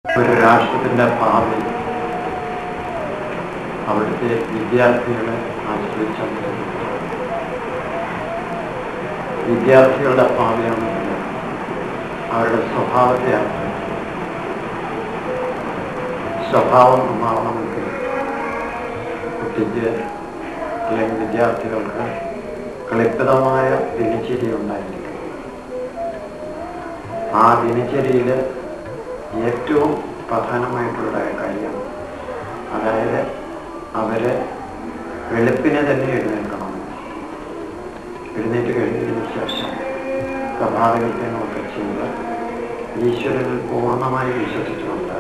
ഒരു രാഷ്ട്രത്തിൻ്റെ ഭാവി അവിടുത്തെ വിദ്യാർത്ഥികളെ ആശ്രയിച്ചാണ്. വിദ്യാർത്ഥികളുടെ ഭാവിയാണെങ്കിൽ അവരുടെ സ്വഭാവത്തെ ആശ്രയിച്ചു. സ്വഭാവം നന്നാവണമെങ്കിൽ കുട്ടിക്ക് അല്ലെങ്കിൽ വിദ്യാർത്ഥികൾക്ക് ക്ലിപ്തമായ ദിനചര്യ ഉണ്ടായിരിക്കും. ആ ദിനചര്യയിൽ ഏറ്റവും പ്രധാനമായിട്ടുള്ള കാര്യം, അതായത് അവരെ വെളുപ്പിനെ തന്നെ എഴുന്നേൽക്കണം. എഴുന്നേറ്റ് കഴിഞ്ഞതിന് ശേഷം സഭാകൃത്യങ്ങളൊക്കെ ചെയ്ത് ഈശ്വരനിൽ പൂർണ്ണമായി വിശ്വസിച്ചുകൊണ്ട്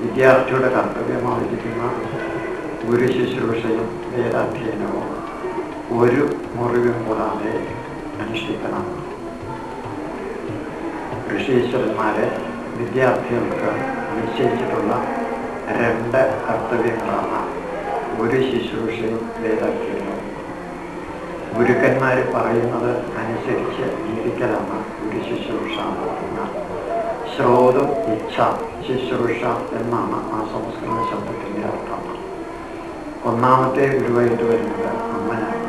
വിദ്യാർത്ഥിയുടെ കർത്തവ്യമായിരിക്കുന്ന ഗുരു ശുശ്രൂഷയും വേദാധ്യയനവും ഒരു മുറിവും കൂടാതെ അനുഷ്ഠിക്കണം. ഋഷീശ്വരന്മാരെ വിദ്യാർത്ഥികൾക്ക് നിശ്ചയിച്ചിട്ടുള്ള 2 കർത്തവ്യങ്ങളാണ് ഗുരു ശുശ്രൂഷയും വേദാധ്യയനവും. ഗുരുക്കന്മാർ പറയുന്നത് അനുസരിച്ച് ജീവിക്കലാണ് ഗുരു ശുശ്രൂഷ എന്ന് പറയുന്നത്. ശ്രോതും ഇച്ഛ ശുശ്രൂഷ എന്നാണ് ആ സംസ്കൃത ശബ്ദത്തിൻ്റെ അർത്ഥം. ഒന്നാമത്തെ ഗുരുവായിട്ട് വരുന്നത് അമ്മനാണ്,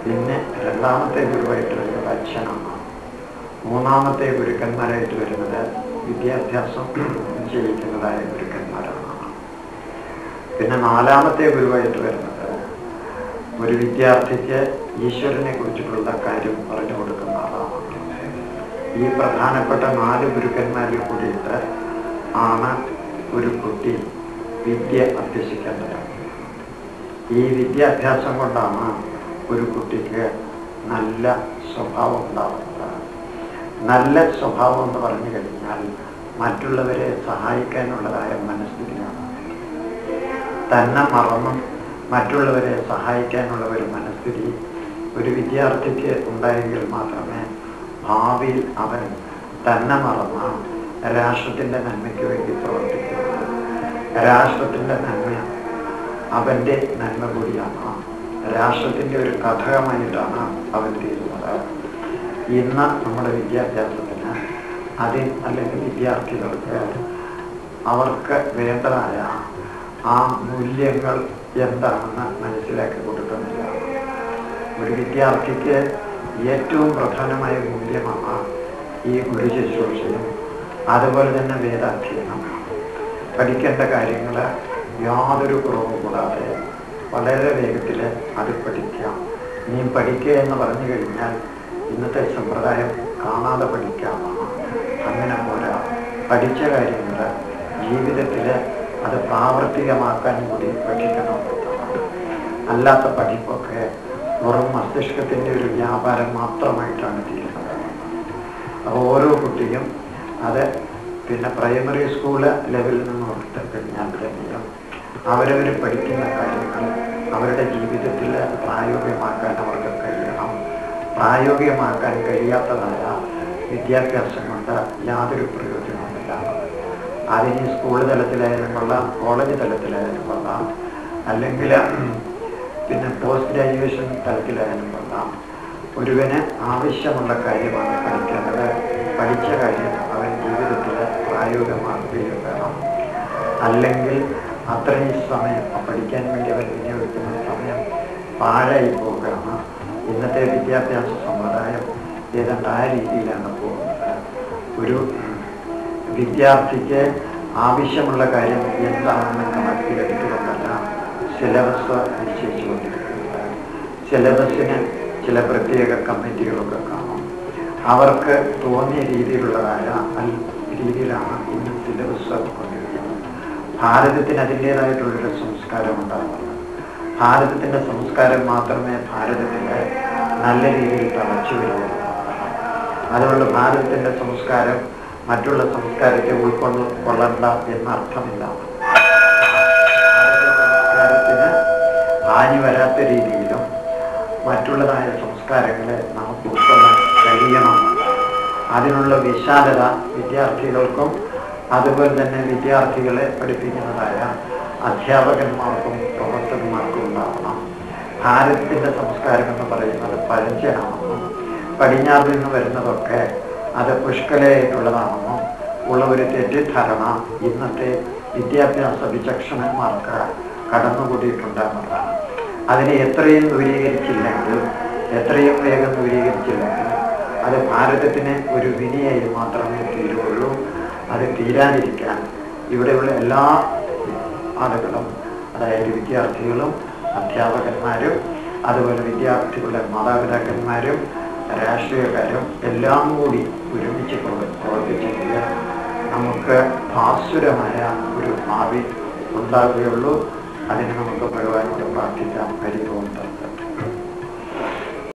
പിന്നെ 2ാമത്തെ ഗുരുവായിട്ട് വരുന്നത് അച്ഛനാണ്, 3ാമത്തെ ഗുരുക്കന്മാരായിട്ട് വരുന്നത് വിദ്യാഭ്യാസം ചെയ്യിക്കുന്നതായ ഗുരുക്കന്മാരാണ്, പിന്നെ 4ാമത്തെ ഗുരുവായിട്ട് വരുന്നത് ഒരു വിദ്യാർത്ഥിക്ക് ഈശ്വരനെ കുറിച്ചിട്ടുള്ള കാര്യം പറഞ്ഞു കൊടുക്കുന്ന ആളാണ്. ഈ പ്രധാനപ്പെട്ട 4 ഗുരുക്കന്മാരിൽ കൂടിയിട്ട് ആണ് ഒരു കുട്ടി വിദ്യ അഭ്യസിക്കേണ്ടത്. ഈ വിദ്യാഭ്യാസം കൊണ്ടാണ് ഒരു കുട്ടിക്ക് നല്ല സ്വഭാവം ഉണ്ടാകുന്നത്. നല്ല സ്വഭാവം എന്ന് പറഞ്ഞു കഴിഞ്ഞാൽ മറ്റുള്ളവരെ സഹായിക്കാനുള്ളതായ മനസ്ഥിതിയാണ്. തന്നെ മറന്നും മറ്റുള്ളവരെ സഹായിക്കാനുള്ള ഒരു മനസ്ഥിതി ഒരു വിദ്യാർത്ഥിക്ക് ഉണ്ടായെങ്കിൽ മാത്രമേ ഭാവിയിൽ അവൻ തന്നെ മറന്ന രാഷ്ട്രത്തിൻ്റെ നന്മയ്ക്ക് വേണ്ടി പ്രവർത്തിക്കുന്നത്. രാഷ്ട്രത്തിൻ്റെ നന്മ അവൻ്റെ നന്മ കൂടിയാണ്. രാഷ്ട്രത്തിൻ്റെ ഒരു ഘടകമായിട്ടാണ് അവൻ തീരുന്നത്. ഇന്ന് നമ്മുടെ വിദ്യാഭ്യാസത്തിന് അല്ലെങ്കിൽ വിദ്യാർത്ഥികൾക്ക് അവർക്ക് വേണ്ടതായ ആ മൂല്യങ്ങൾ എന്താണെന്ന് മനസ്സിലാക്കി കൊടുക്കുന്നില്ല. ഒരു വിദ്യാർത്ഥിക്ക് ഏറ്റവും പ്രധാനമായ മൂല്യമാണ് ഈ ഗുരു ശുശ്രൂഷയും അതുപോലെ തന്നെ വേദാധ്യയനം. പഠിക്കേണ്ട കാര്യങ്ങൾ യാതൊരു കുറവും കൂടാതെ വളരെ വേഗത്തിൽ അത് പഠിക്കാം. നീ പഠിക്കുക എന്ന് പറഞ്ഞു കഴിഞ്ഞാൽ ഇന്നത്തെ സമ്പ്രദായം കാണാതെ പഠിക്കാമാണ്. അങ്ങനെ പോരാ, പഠിച്ച കാര്യങ്ങൾ ജീവിതത്തിൽ അത് പ്രാവർത്തികമാക്കാൻ കൂടി പഠിക്കണം. അല്ലാത്ത പഠിപ്പൊക്കെ വെറും മസ്തിഷ്കത്തിൻ്റെ ഒരു വ്യാപാരം മാത്രമായിട്ടാണ് തീരുന്നത്. അപ്പോൾ ഓരോ കുട്ടിയും അത് പിന്നെ പ്രൈമറി സ്കൂള് ലെവലിൽ നിന്ന് എടുത്തു കഴിഞ്ഞാൽ തന്നെയും അവരവർ പഠിക്കുന്ന കാര്യങ്ങൾ അവരുടെ ജീവിതത്തിൽ പ്രായോഗികമാക്കാൻ അവർക്ക് കഴിയണം. പ്രായോഗികമാക്കാൻ കഴിയാത്തതായ വിദ്യാഭ്യാസം കൊണ്ട് യാതൊരു പ്രയോജനവുമില്ല. അതിന് സ്കൂൾ തലത്തിലായാലും കൊള്ളാം, കോളേജ് തലത്തിലായാലും കൊള്ളാം, അല്ലെങ്കിൽ പിന്നെ പോസ്റ്റ് ഗ്രാജുവേഷൻ തലത്തിലായാലും കൊള്ളാം. ഒരുവന് ആവശ്യമുള്ള കാര്യമാണ് പഠിക്കേണ്ടത്. പഠിച്ച കാര്യം അവൻ ജീവിതത്തിൽ പ്രായോഗികമാക്കുകയും വേണം. അല്ലെങ്കിൽ അത്രയും സമയം പഠിക്കാൻ വേണ്ടി അവൻ വിനിയോഗിക്കുന്ന സമയം പാഴായി പോകുകയാണ്. ഇന്നത്തെ വിദ്യാഭ്യാസ സമ്പ്രദായം ഏതാണ്ട് ആ രീതിയിലാണ് പോകുന്നത്. ഒരു വിദ്യാർത്ഥിക്ക് ആവശ്യമുള്ള കാര്യം എന്താണെന്ന് കണക്കിലെടുത്തുകൊണ്ടല്ല സിലബസ് നിശ്ചയിച്ചുകൊണ്ടിരിക്കുന്നത്. സിലബസിന് ചില പ്രത്യേക കമ്മിറ്റികളൊക്കെ കാണും. അവർക്ക് തോന്നിയ രീതിയിലുള്ളതായ രീതിയിലാണ് ഇന്ന് സിലബസ് കൊണ്ടിരിക്കുന്നത്. ഭാരതത്തിന് അതിൻ്റേതായിട്ടുള്ളൊരു സംസ്കാരം ഉണ്ടാകുന്നത്. ഭാരതത്തിൻ്റെ സംസ്കാരം മാത്രമേ ഭാരതത്തിൽ നല്ല രീതിയിൽ തളച്ചു വരുള്ളൂ. അതുകൊണ്ട് ഭാരതത്തിൻ്റെ സംസ്കാരം മറ്റുള്ള സംസ്കാരത്തെ ഉൾക്കൊള്ളണ്ട എന്നർത്ഥമില്ല. സംസ്കാരത്തിന് ഹാനി വരാത്ത രീതിയിലും മറ്റുള്ളതായ സംസ്കാരങ്ങളെ നമുക്ക് ഉൾക്കൊള്ളാൻ കഴിയണം. അതിനുള്ള വിശാലത വിദ്യാർത്ഥികൾക്കും അതുപോലെ തന്നെ വിദ്യാർത്ഥികളെ പഠിപ്പിക്കുന്നതായ അധ്യാപകന്മാർക്കും പ്രവർത്തകന്മാർക്കും ഉണ്ടാവണം. ഭാരതത്തിൻ്റെ സംസ്കാരം എന്ന് പറയുന്നത് പഴഞ്ചനാണെന്നും പടിഞ്ഞാറിൽ നിന്ന് വരുന്നതൊക്കെ അത് പുഷ്കലയായിട്ടുള്ളതാണെന്നും ഉള്ള ഒരു തെറ്റിദ്ധാരണ ഇന്നത്തെ വിദ്യാഭ്യാസ വിചക്ഷണന്മാർക്ക് കടന്നുകൂടിയിട്ടുണ്ടെന്നുള്ളതാണ്. അതിനെ എത്രയും ദൂരീകരിച്ചില്ലെങ്കിൽ, എത്രയും വേഗം ദൂരീകരിച്ചില്ലെങ്കിൽ അത് ഭാരതത്തിന് ഒരു വിനയായി മാത്രമേ തീരുകയുള്ളൂ. അത് തീരാതിരിക്കാൻ ഇവിടെയുള്ള എല്ലാ ആളുകളും, അതായത് വിദ്യാർത്ഥികളും അധ്യാപകന്മാരും അതുപോലെ വിദ്യാർത്ഥികളുടെ മാതാപിതാക്കന്മാരും രാഷ്ട്രീയക്കാരും എല്ലാം കൂടി ഒരുമിച്ച് പ്രവർത്തിച്ചെങ്കിൽ നമുക്ക് ഭാസുരമായ ഒരു ഭാവി ഉണ്ടാവുകയുള്ളൂ. അതിന് നമുക്ക് ഭഗവാനോട് പ്രാർത്ഥിക്കാം. ഹരി ഓം തത്വം.